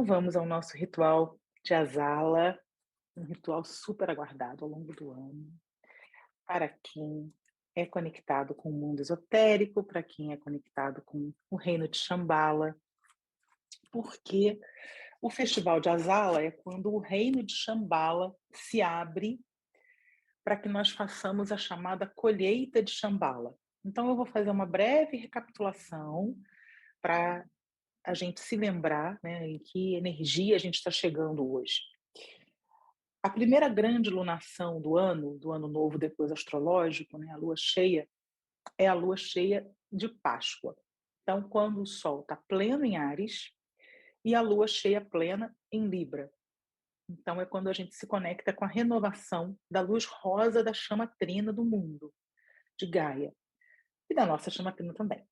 Então vamos ao nosso ritual de Asala, um ritual super aguardado ao longo do ano, para quem é conectado com o mundo esotérico, para quem é conectado com o reino de Shambhala, porque o Festival de Asala é quando o reino de Shambhala se abre para que nós façamos a chamada colheita de Shambhala. Então eu vou fazer uma breve recapitulação para a gente se lembrar, né, em que energia a gente está chegando hoje. A primeira grande lunação do ano novo depois astrológico, né, a lua cheia, é a lua cheia de Páscoa. Então, quando o Sol está pleno em Áries e a lua cheia plena em Libra. Então, é quando a gente se conecta com a renovação da luz rosa da chama trina do mundo, de Gaia, e da nossa chama trina também.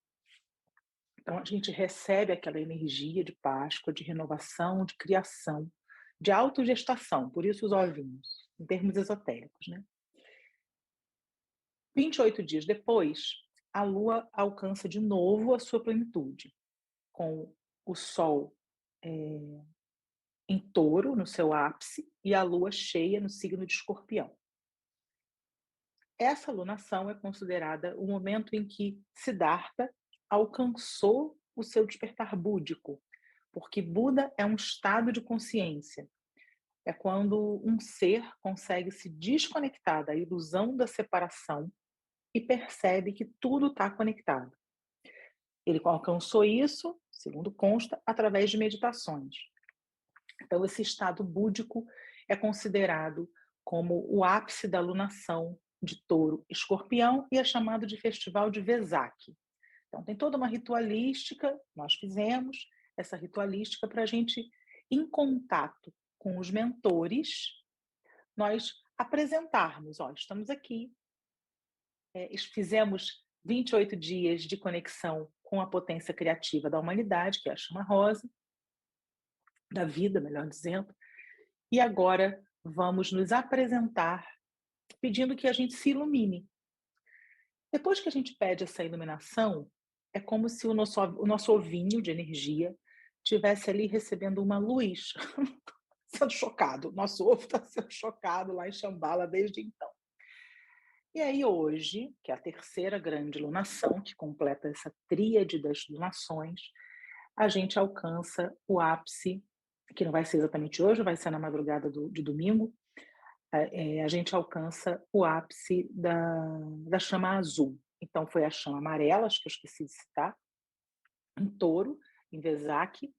Então, a gente recebe aquela energia de Páscoa, de renovação, de criação, de autogestação, por isso os ovinhos, em termos esotéricos, né? 28 dias depois, a Lua alcança de novo a sua plenitude, com o Sol em Touro, no seu ápice, e a Lua cheia no signo de Escorpião. Essa lunação é considerada o momento em que Siddhartha alcançou o seu despertar búdico, porque Buda é um estado de consciência. É quando um ser consegue se desconectar da ilusão da separação e percebe que tudo está conectado. Ele alcançou isso, segundo consta, através de meditações. Então, esse estado búdico é considerado como o ápice da lunação de Touro Escorpião e é chamado de Festival de Vesak. Então, tem toda uma ritualística, nós fizemos essa ritualística para a gente, em contato com os mentores, nós apresentarmos, olha, estamos aqui, fizemos 28 dias de conexão com a potência criativa da humanidade, que é a chama rosa, da vida, melhor dizendo, e agora vamos nos apresentar pedindo que a gente se ilumine. Depois que a gente pede essa iluminação, é como se o nosso ovinho de energia tivesse ali recebendo uma luz, sendo chocado. Nosso ovo está sendo chocado lá em Shambhala desde então. E aí hoje, que é a terceira grande lunação, que completa essa tríade das lunações, a gente alcança o ápice, que não vai ser exatamente hoje, vai ser na madrugada de domingo, a gente alcança o ápice da chama azul. Então foi a chama amarela, acho que eu esqueci de citar, em Touro, em Vesak,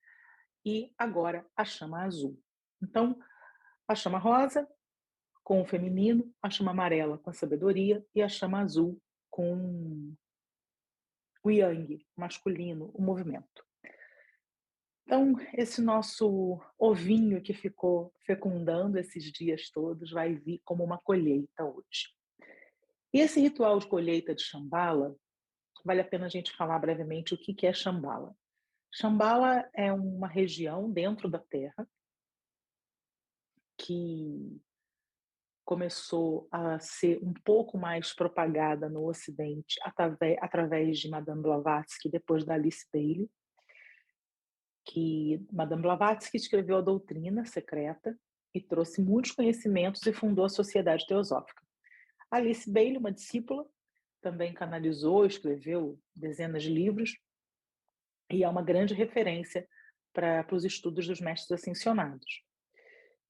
e agora a chama azul. Então, a chama rosa com o feminino, a chama amarela com a sabedoria e a chama azul com o yang, masculino, o movimento. Então, esse nosso ovinho que ficou fecundando esses dias todos vai vir como uma colheita hoje. E esse ritual de colheita de Shambhala, vale a pena a gente falar brevemente o que é Shambhala. Shambhala é uma região dentro da Terra que começou a ser um pouco mais propagada no Ocidente através de Madame Blavatsky, depois da Alice Bailey, que Madame Blavatsky escreveu a Doutrina Secreta e trouxe muitos conhecimentos e fundou a Sociedade Teosófica. Alice Bailey, uma discípula, também canalizou, escreveu dezenas de livros e é uma grande referência para os estudos dos mestres ascensionados.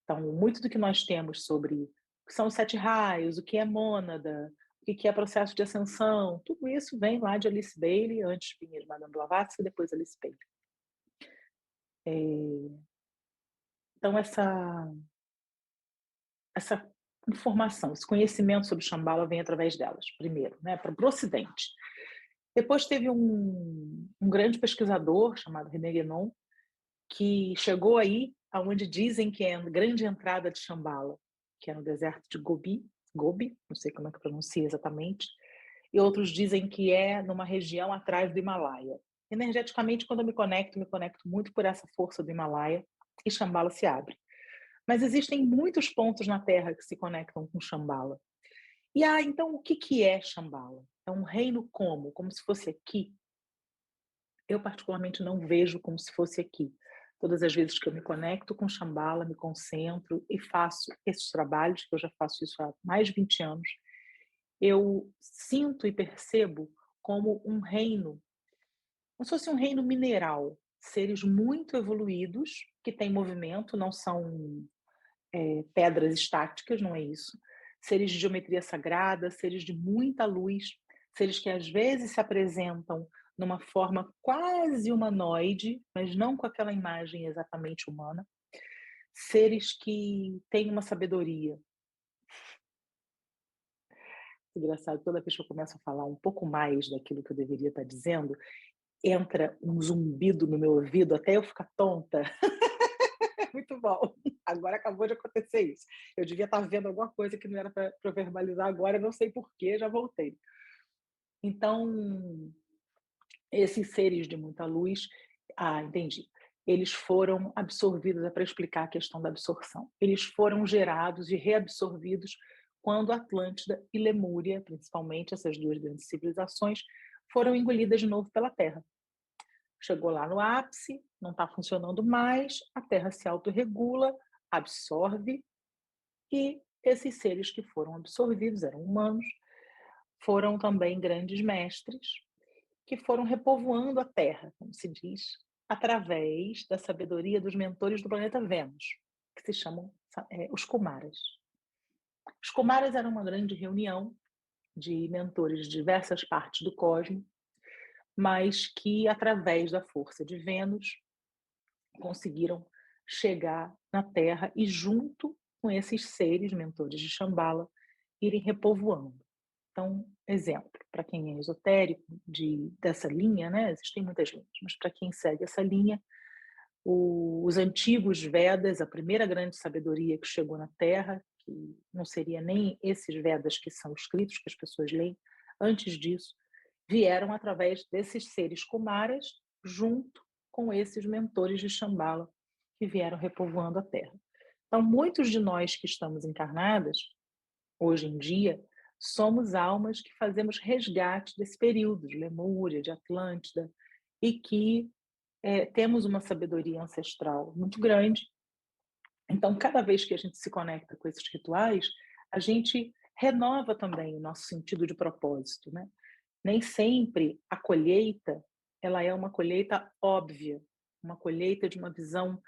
Então, muito do que nós temos sobre o que são os 7 raios, o que é mônada, o que é processo de ascensão, tudo isso vem lá de Alice Bailey, antes vinha de Madame Blavatsky, depois Alice Bailey. Então, essa informação, esse conhecimento sobre Shambhala vem através delas, primeiro, né, para o Ocidente. Depois teve um grande pesquisador chamado René Guénon, que chegou aí aonde dizem que é a grande entrada de Shambhala, que é no deserto de Gobi, não sei como é que pronuncia exatamente, e outros dizem que é numa região atrás do Himalaia. Energeticamente, quando eu me conecto muito por essa força do Himalaia e Shambhala se abre. Mas existem muitos pontos na Terra que se conectam com Shambhala. E então o que é Shambhala? É um reino como? Como se fosse aqui? Eu particularmente não vejo como se fosse aqui. Todas as vezes que eu me conecto com Shambhala, me concentro e faço esses trabalhos, que eu já faço isso há mais de 20 anos, eu sinto e percebo como um reino, como se fosse um reino mineral, seres muito evoluídos, que têm movimento, não são pedras estáticas, não é isso. Seres de geometria sagrada, seres de muita luz, seres que às vezes se apresentam numa forma quase humanoide, mas não com aquela imagem exatamente humana. Seres que têm uma sabedoria. Engraçado, toda vez que eu começo a falar um pouco mais daquilo que eu deveria estar dizendo, entra um zumbido no meu ouvido até eu ficar tonta. Muito bom. Agora acabou de acontecer isso. Eu devia estar vendo alguma coisa que não era para eu verbalizar agora, não sei porquê, já voltei. Então, esses seres de muita luz, entendi. Eles foram absorvidos, é para explicar a questão da absorção. Eles foram gerados e reabsorvidos quando Atlântida e Lemúria, principalmente essas duas grandes civilizações, foram engolidas de novo pela Terra. Chegou lá no ápice, não está funcionando mais, a Terra se autorregula, absorve, e esses seres que foram absorvidos eram humanos, foram também grandes mestres, que foram repovoando a Terra, como se diz, através da sabedoria dos mentores do planeta Vênus, que se chamam os Kumaras. Os Kumaras eram uma grande reunião de mentores de diversas partes do cosmos, mas que, através da força de Vênus, conseguiram chegar na Terra e, junto com esses seres, mentores de Shambhala, irem repovoando. Então, exemplo, para quem é esotérico dessa linha, né? Existem muitas linhas, mas para quem segue essa linha, os antigos Vedas, a primeira grande sabedoria que chegou na Terra, que não seria nem esses Vedas que são escritos, que as pessoas leem, antes disso, vieram através desses seres Kumaras, junto com esses mentores de Shambhala, que vieram repovoando a Terra. Então, muitos de nós que estamos encarnadas, hoje em dia, somos almas que fazemos resgate desse período de Lemúria, de Atlântida, e que temos uma sabedoria ancestral muito grande. Então, cada vez que a gente se conecta com esses rituais, a gente renova também o nosso sentido de propósito, né? Nem sempre a colheita ela é uma colheita óbvia, uma colheita de uma visão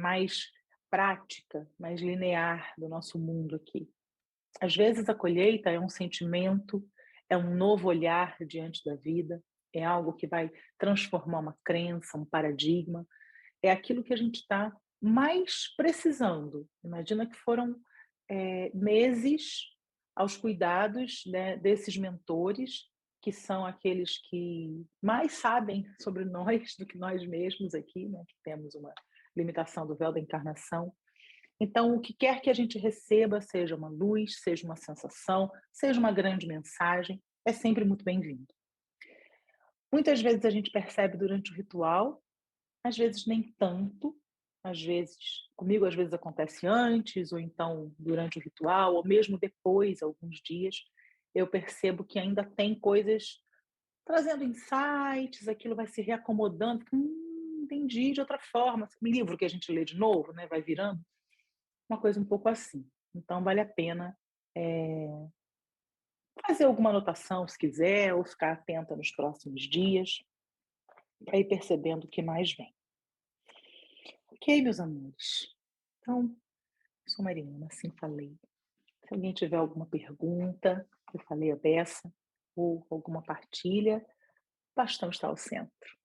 mais prática, mais linear do nosso mundo aqui. Às vezes a colheita é um sentimento, é um novo olhar diante da vida, é algo que vai transformar uma crença, um paradigma, é aquilo que a gente está mais precisando. Imagina que foram meses aos cuidados, né, desses mentores, que são aqueles que mais sabem sobre nós do que nós mesmos aqui, né, que temos uma limitação do véu da encarnação. Então, o que quer que a gente receba, seja uma luz, seja uma sensação, seja uma grande mensagem, é sempre muito bem-vindo. Muitas vezes a gente percebe durante o ritual, às vezes nem tanto, às vezes, comigo às vezes acontece antes, ou então durante o ritual, ou mesmo depois, alguns dias, eu percebo que ainda tem coisas trazendo insights, aquilo vai se reacomodando, entendi de outra forma. Um livro que a gente lê de novo, né, vai virando, uma coisa um pouco assim. Então, vale a pena fazer alguma anotação, se quiser, ou ficar atenta nos próximos dias, para ir percebendo o que mais vem. Ok, meus amores? Então, eu sou Mariana, assim falei. Se alguém tiver alguma pergunta, eu falei a beça, ou alguma partilha, o bastão está ao centro.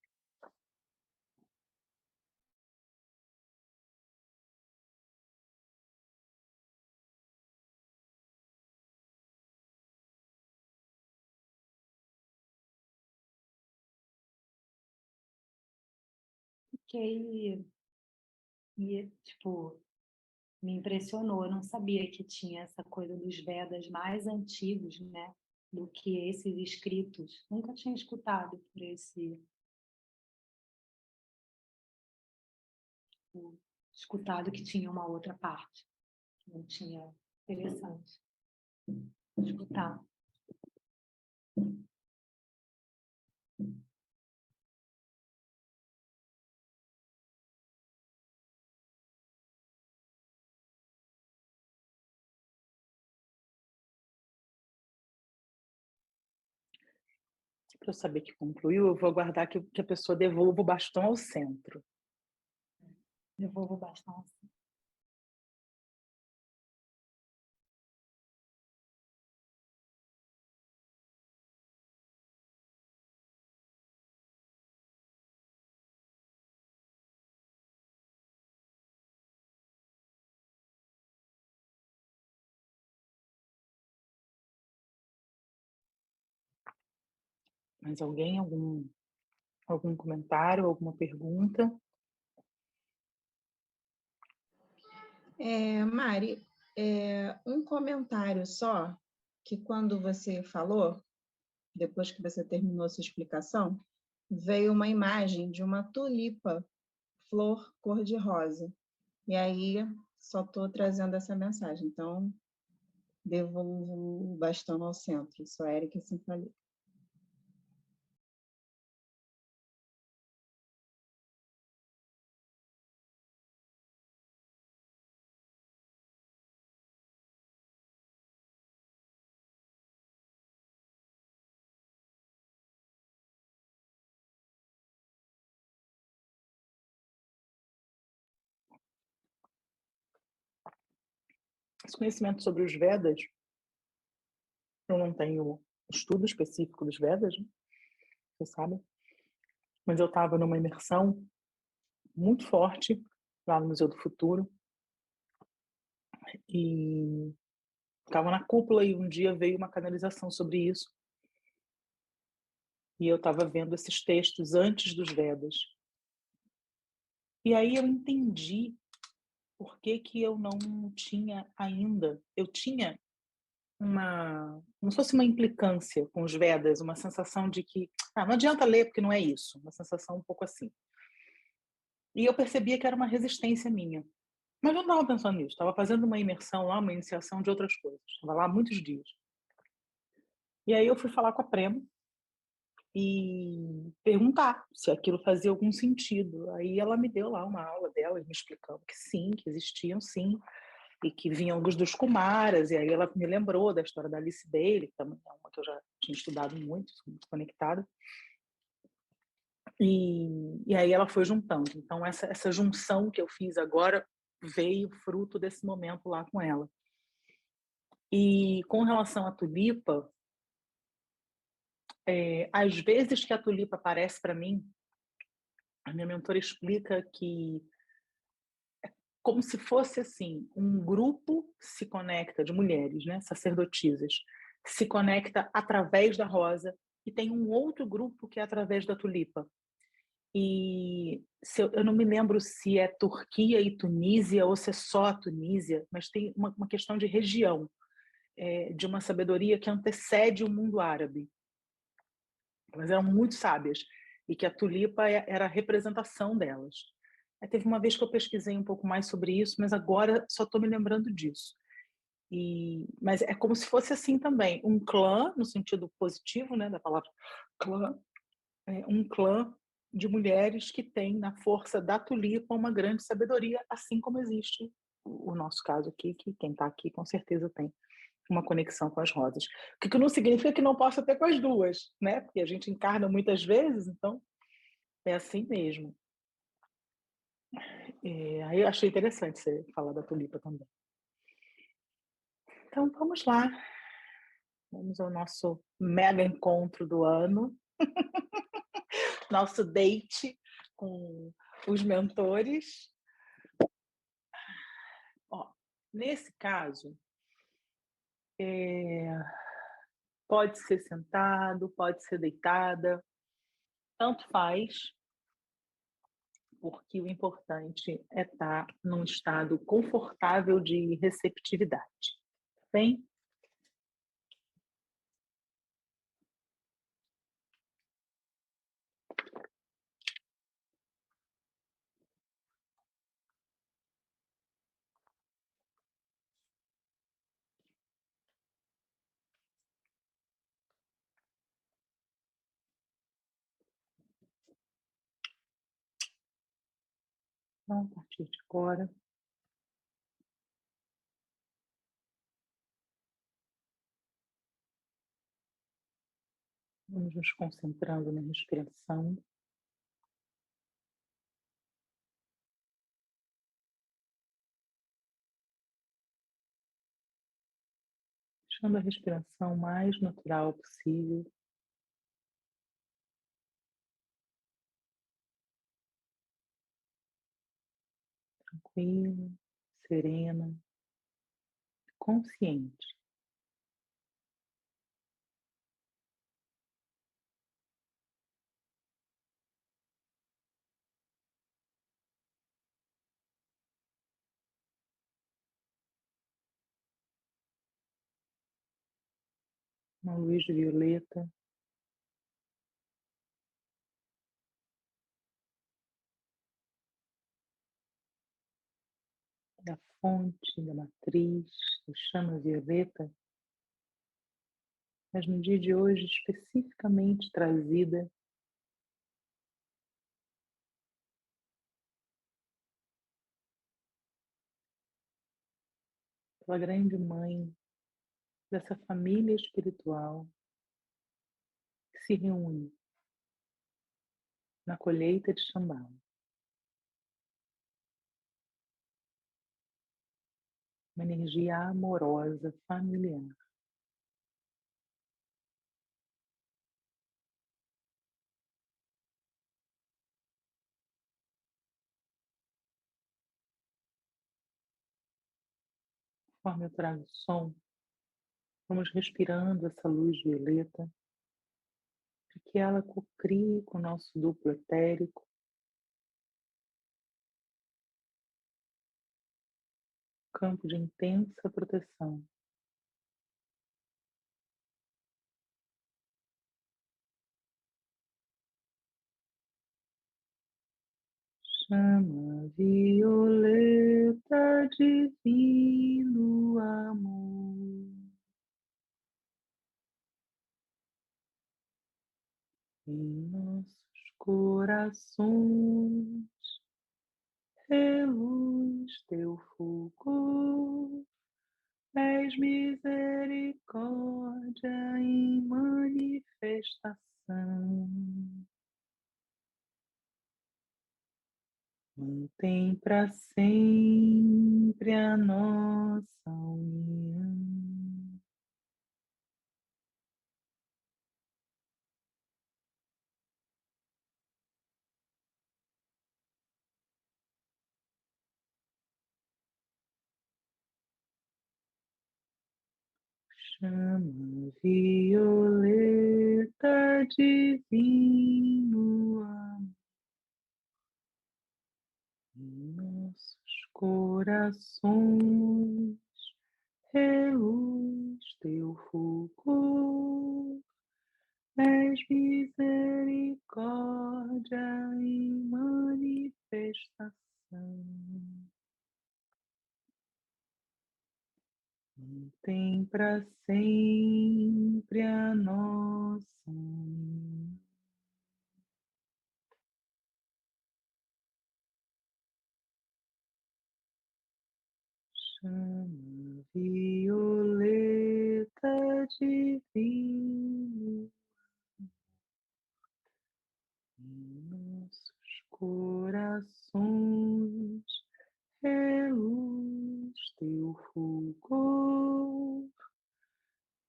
Fiquei, tipo, me impressionou. Eu não sabia que tinha essa coisa dos Vedas mais antigos, né? Do que esses escritos. Nunca tinha escutado por escutado que tinha uma outra parte. Não tinha. Interessante escutar. Para eu saber que concluiu, eu vou aguardar que a pessoa devolva o bastão ao centro. Devolvo o bastão. Mais alguém? Algum comentário, alguma pergunta? Mari, um comentário só, que quando você falou, depois que você terminou a sua explicação, veio uma imagem de uma tulipa, flor cor-de-rosa. E aí, só estou trazendo essa mensagem. Então, devolvo o bastão ao centro. Sou a Érica Sinfali. Esse conhecimento sobre os Vedas, eu não tenho estudo específico dos Vedas, né? Você sabe, mas eu estava numa imersão muito forte lá no Museu do Futuro e estava na cúpula e um dia veio uma canalização sobre isso e eu estava vendo esses textos antes dos Vedas. E aí eu entendi por que eu não tinha ainda, eu tinha como se fosse uma implicância com os Vedas, uma sensação de que não adianta ler porque não é isso, uma sensação um pouco assim. E eu percebia que era uma resistência minha. Mas eu não estava pensando nisso, estava fazendo uma imersão lá, uma iniciação de outras coisas. Estava lá há muitos dias. E aí eu fui falar com a Prema e perguntar se aquilo fazia algum sentido. Aí ela me deu lá uma aula dela, me explicando que sim, que existiam sim, e que vinham dos Kumaras, e aí ela me lembrou da história da Alice Bailey, que também é uma que eu já tinha estudado muito, sou muito conectada. E aí ela foi juntando. Então, essa junção que eu fiz agora veio fruto desse momento lá com ela. E com relação à tulipa, às vezes que a tulipa aparece para mim, a minha mentora explica que como se fosse assim, um grupo se conecta de mulheres, né, sacerdotisas, se conecta através da rosa e tem um outro grupo que é através da tulipa. E eu não me lembro se é Turquia e Tunísia ou se é só a Tunísia, mas tem uma questão de região, de uma sabedoria que antecede o mundo árabe. Elas eram muito sábias e que a tulipa era a representação delas. Aí teve uma vez que eu pesquisei um pouco mais sobre isso, mas agora só estou me lembrando disso. Mas é como se fosse assim também, um clã, no sentido positivo, né, da palavra clã, um clã de mulheres que tem na força da tulipa uma grande sabedoria, assim como existe o nosso caso aqui, que quem está aqui com certeza tem uma conexão com as rosas. O que não significa que não possa ter com as duas, né? Porque a gente encarna muitas vezes, então é assim mesmo. Aí eu achei interessante você falar da tulipa também. Então vamos lá. Vamos ao nosso mega encontro do ano. Nosso date com os mentores. Ó, nesse caso, pode ser sentado, pode ser deitada, tanto faz, porque o importante é estar num estado confortável de receptividade. Bem? Então, a partir de agora, Vamos nos concentrando na respiração. Deixando a respiração mais natural possível. Tranquila, serena, consciente. Uma luz violeta da fonte, da matriz, da chama violeta, mas no dia de hoje especificamente trazida pela grande mãe dessa família espiritual que se reúne na colheita de Shambhala. Uma energia amorosa, familiar. Conforme eu trago o som, vamos respirando essa luz violeta para que ela cocrie com o nosso duplo etérico, campo de intensa proteção. Chama violeta, divino amor, em nossos corações, reluz teu fulgor, és misericórdia em manifestação. Mantém para sempre a nossa união. Chama violeta, divino amor, em nossos corações, reluz teu fulgor, és misericórdia em manifestação. Mantém para sempre a nossa união. Chama violeta, divino em nossos corações, reluz teu fulgor,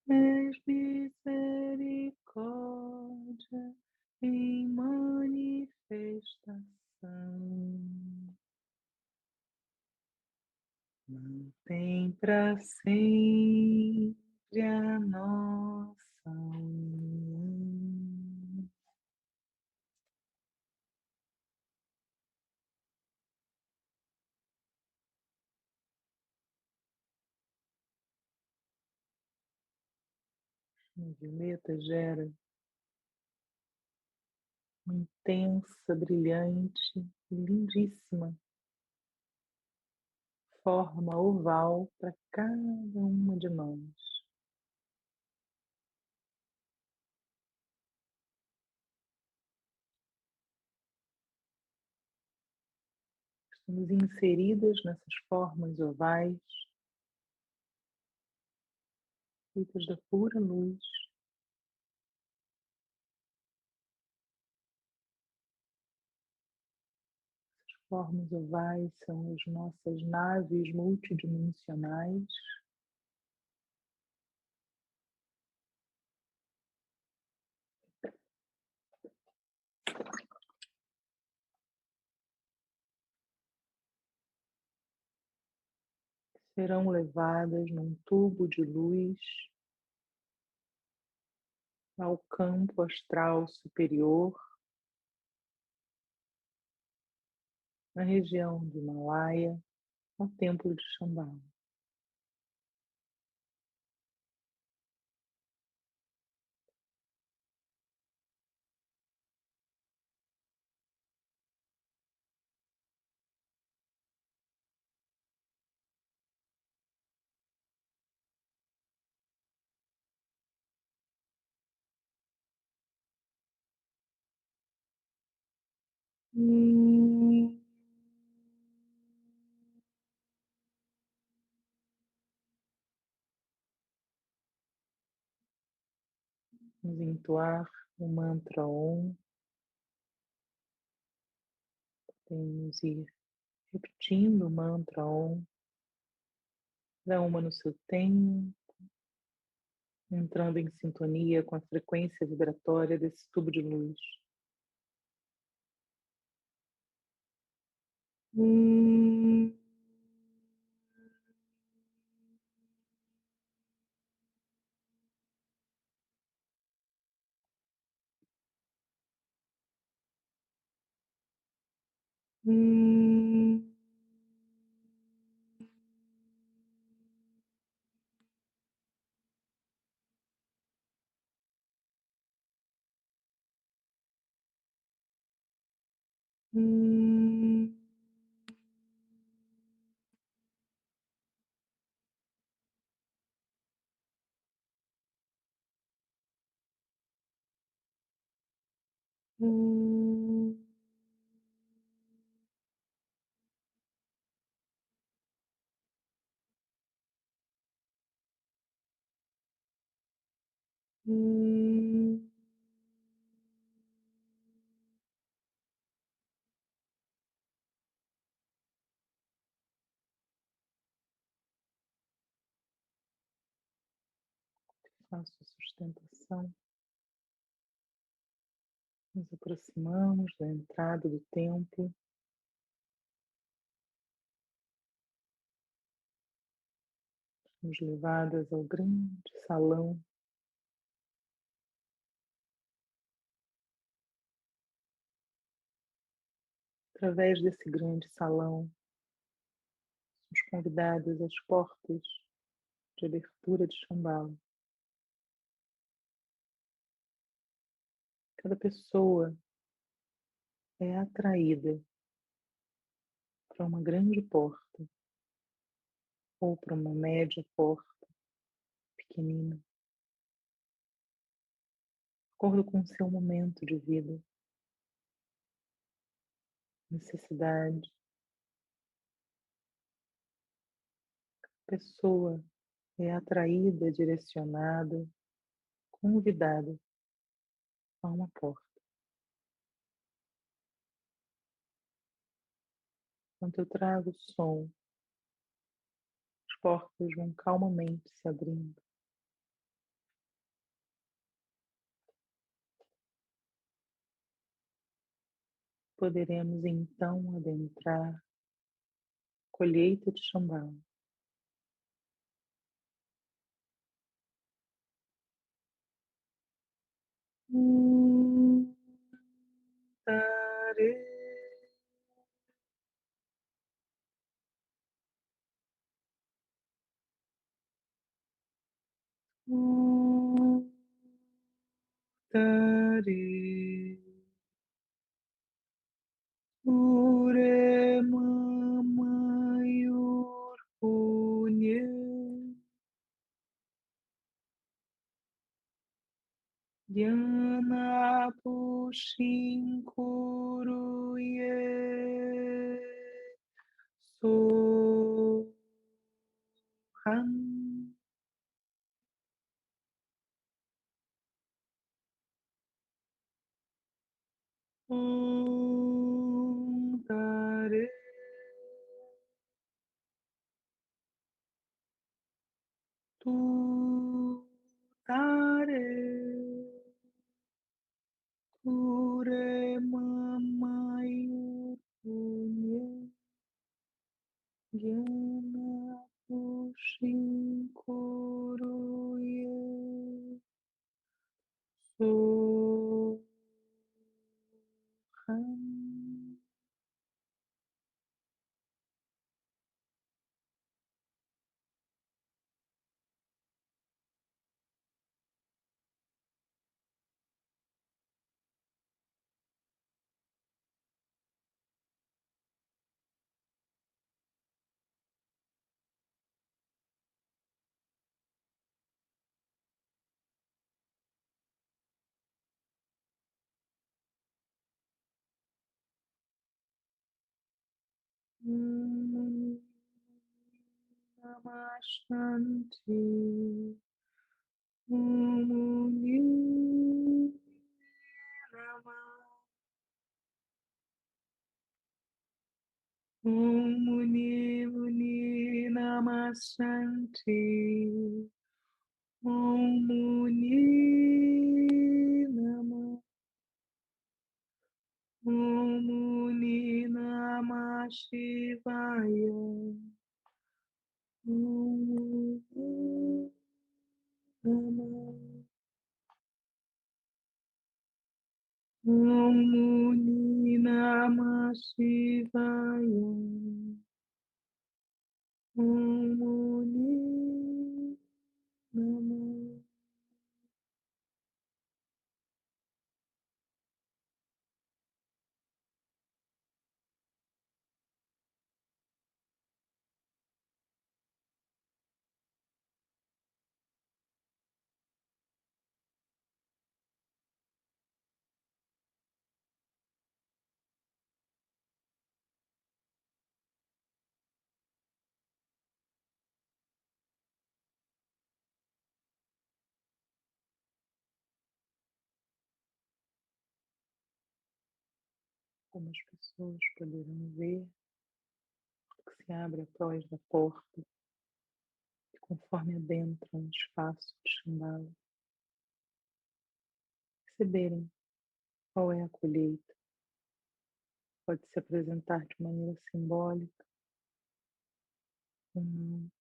és misericórdia em manifestação. Mantém para sempre a nossa união. A violeta gera uma intensa, brilhante e lindíssima forma oval para cada uma de nós. Estamos inseridas nessas formas ovais, feitas da pura luz, Formas ovais são as nossas naves multidimensionais. Serão levadas num tubo de luz ao campo astral superior, na região do Himalaia, ao templo de Shambhala. Vamos entoar o mantra Om. Podemos ir repetindo o mantra Om, cada uma no seu tempo, entrando em sintonia com a frequência vibratória desse tubo de luz. Faço a sustentação. Nos aproximamos da entrada do templo. Somos levadas ao grande salão. Através desse grande salão, somos convidadas às portas de abertura de Shambhala. Cada pessoa é atraída para uma grande porta ou para uma média porta, pequenina, de acordo com o seu momento de vida, necessidade. A pessoa é atraída, direcionada, convidada a uma porta. Enquanto eu trago o som, as portas vão calmamente se abrindo. Poderemos então adentrar a colheita de Shambhala. Tare. Tare. Ure mamayur punye. Dhyana pushin kuruye. Soham. Om Tare. tu tare kure mamayu punye gyana pushin kuruye soham. Namah Shanti Muni Namah Muni Muni Namah Shanti Muni Namah Muni Namah Shivaya Muni Namah Muni Namah Shivaya Muni Namah. Algumas pessoas poderão ver que se abre após da porta, e conforme adentram no espaço de Shambhala, perceberem qual é a colheita. Pode se apresentar de maneira simbólica ou não.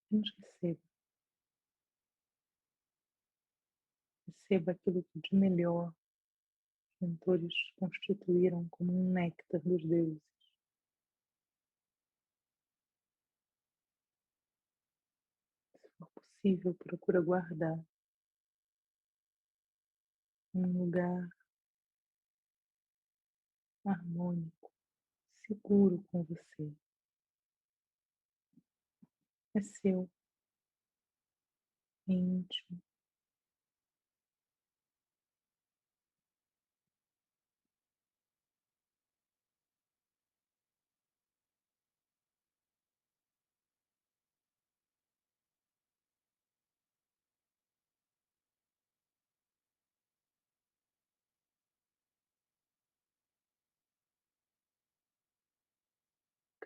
Apenas receba. Receba aquilo que de melhor os mentores constituíram como um néctar dos deuses. Se for possível, procura guardar um lugar harmônico, seguro com você. É seu, é íntimo.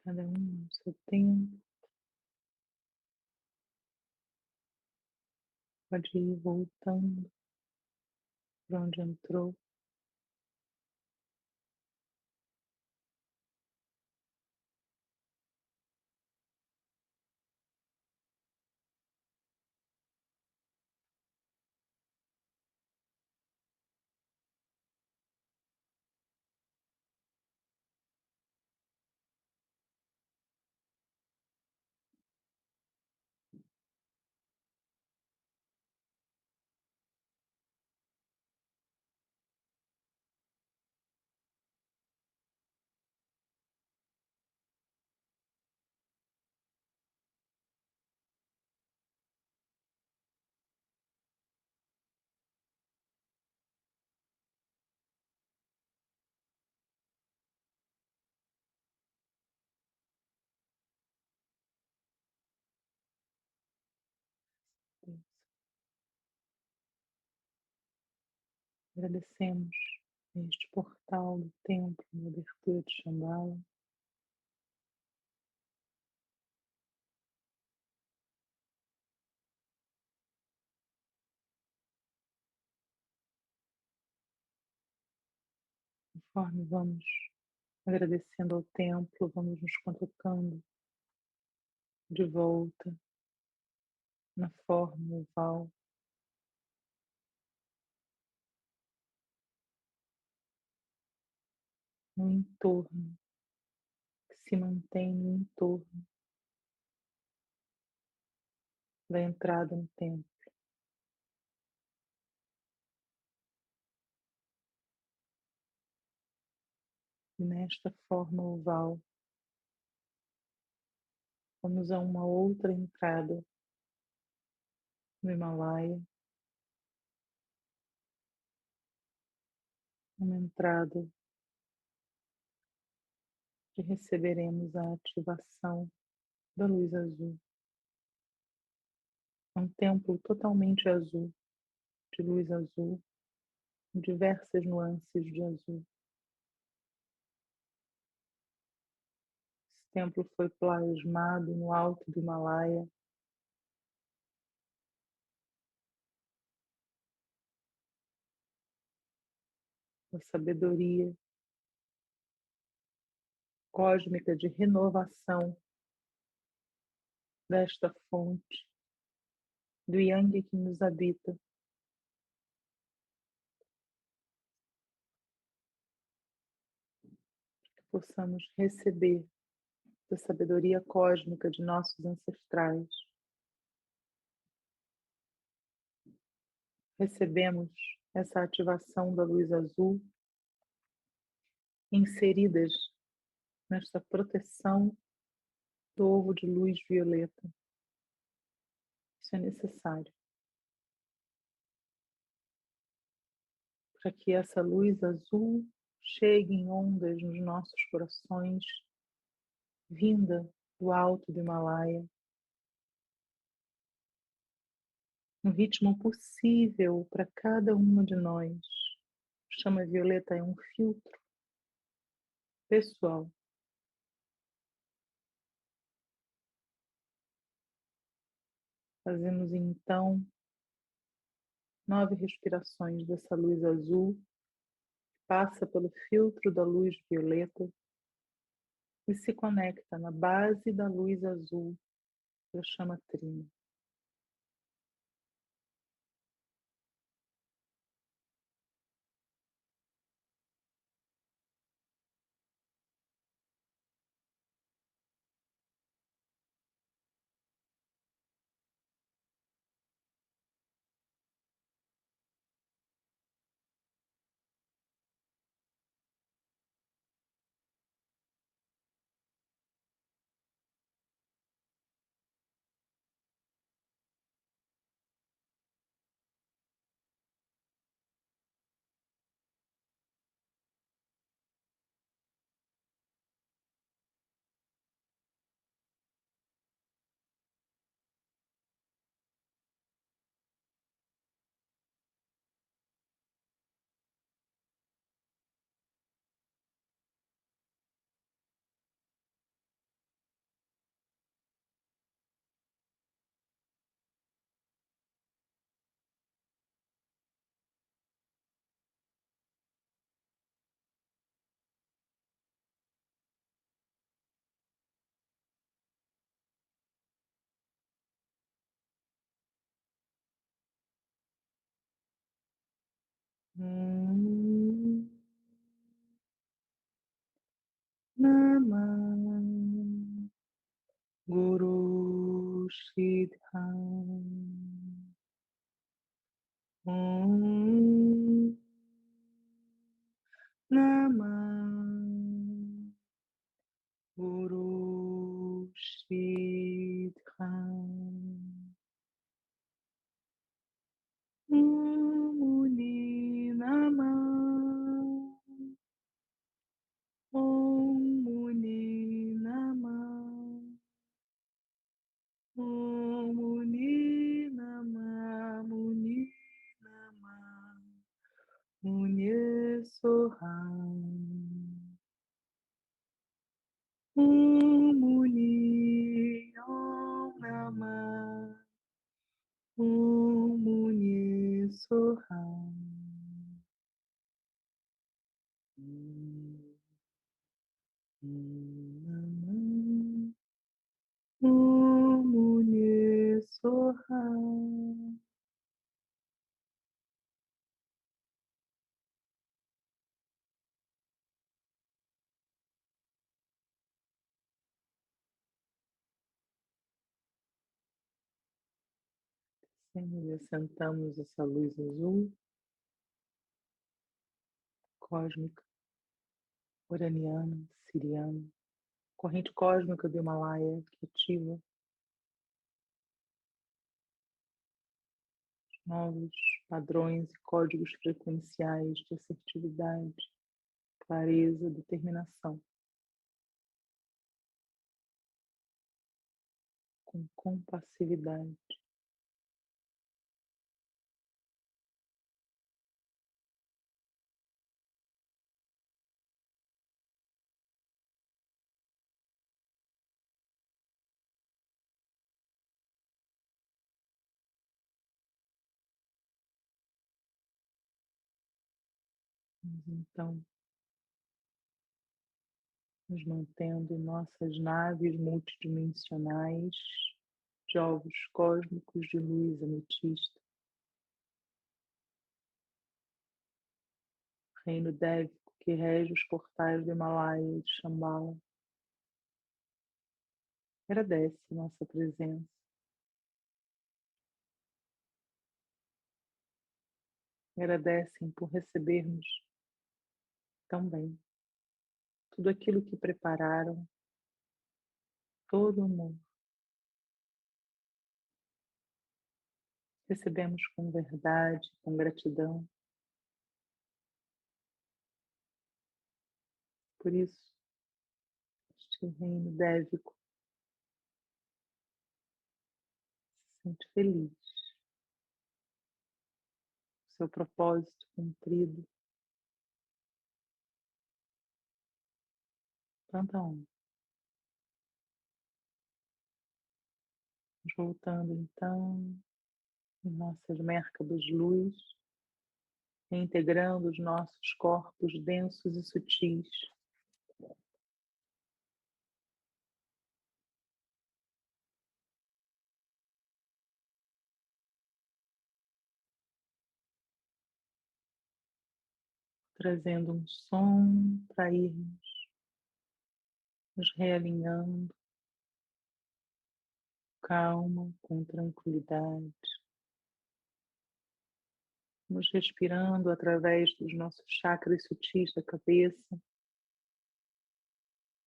Cada um no seu tempo. Pode ir voltando para onde entrou. Agradecemos este portal do templo, na abertura de Shambhala. Conforme vamos agradecendo ao templo, vamos nos colocando de volta na forma oval, no entorno, que se mantém no entorno da entrada no templo. E nesta forma oval, vamos a uma outra entrada no Himalaia, uma entrada que receberemos a ativação da luz azul. É um templo totalmente azul, de luz azul, com diversas nuances de azul. Esse templo foi plasmado no alto do Himalaia, a sabedoria cósmica de renovação desta fonte, do Yang que nos habita. Que possamos receber da sabedoria cósmica de nossos ancestrais. Recebemos essa ativação da luz azul inseridas nesta proteção do ovo de luz violeta. Isso é necessário para que essa luz azul chegue em ondas nos nossos corações, vinda do alto do Himalaia, no ritmo possível para cada uma de nós. A chama violeta é um filtro pessoal. Fazemos então 9 respirações dessa luz azul, passa pelo filtro da luz violeta e se conecta na base da luz azul da chama trina. Namah Guru Shidham Namah Guru Shidham Muni Namah Om Muni Namah Om Muni Namah Muni Namah Muni Soham Om Muni E assentamos essa luz azul, cósmica, uraniana, siriana, corrente cósmica do Himalaia que ativa novos padrões e códigos frequenciais de assertividade, clareza, determinação, com compassividade. Então, nos mantendo em nossas naves multidimensionais de ovos cósmicos de luz ametista, reino dévico que rege os portais do Himalaia e de Shambhala. Agradece nossa presença. Agradecem por recebermos tão bem tudo aquilo que prepararam, todo o amor. Recebemos com verdade, com gratidão. Por isso, este reino dévico se sente feliz. Seu propósito cumprido. Tanta honra. Voltando então em nossas Merkabas de luz, reintegrando os nossos corpos densos e sutis. Trazendo um som para irmos nos realinhando, calma, com tranquilidade. Vamos respirando através dos nossos chakras sutis da cabeça,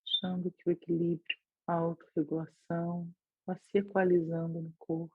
deixando que o equilíbrio, a autorregulação vá se equalizando no corpo.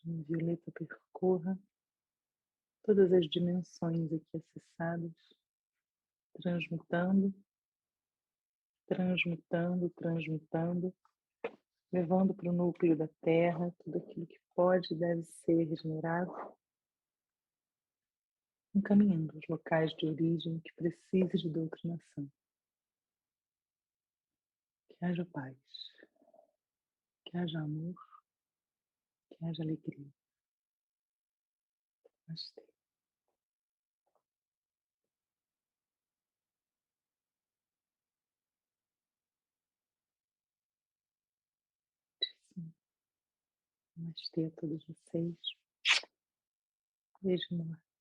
O violeta percorra todas as dimensões aqui acessadas, transmutando, transmutando, transmutando, levando para o núcleo da Terra tudo aquilo que pode e deve ser regenerado, encaminhando os locais de origem que precise de doutrinação. Que haja paz, que haja amor, que haja alegria. Namastê. Namastê a todos vocês. Beijo, amor.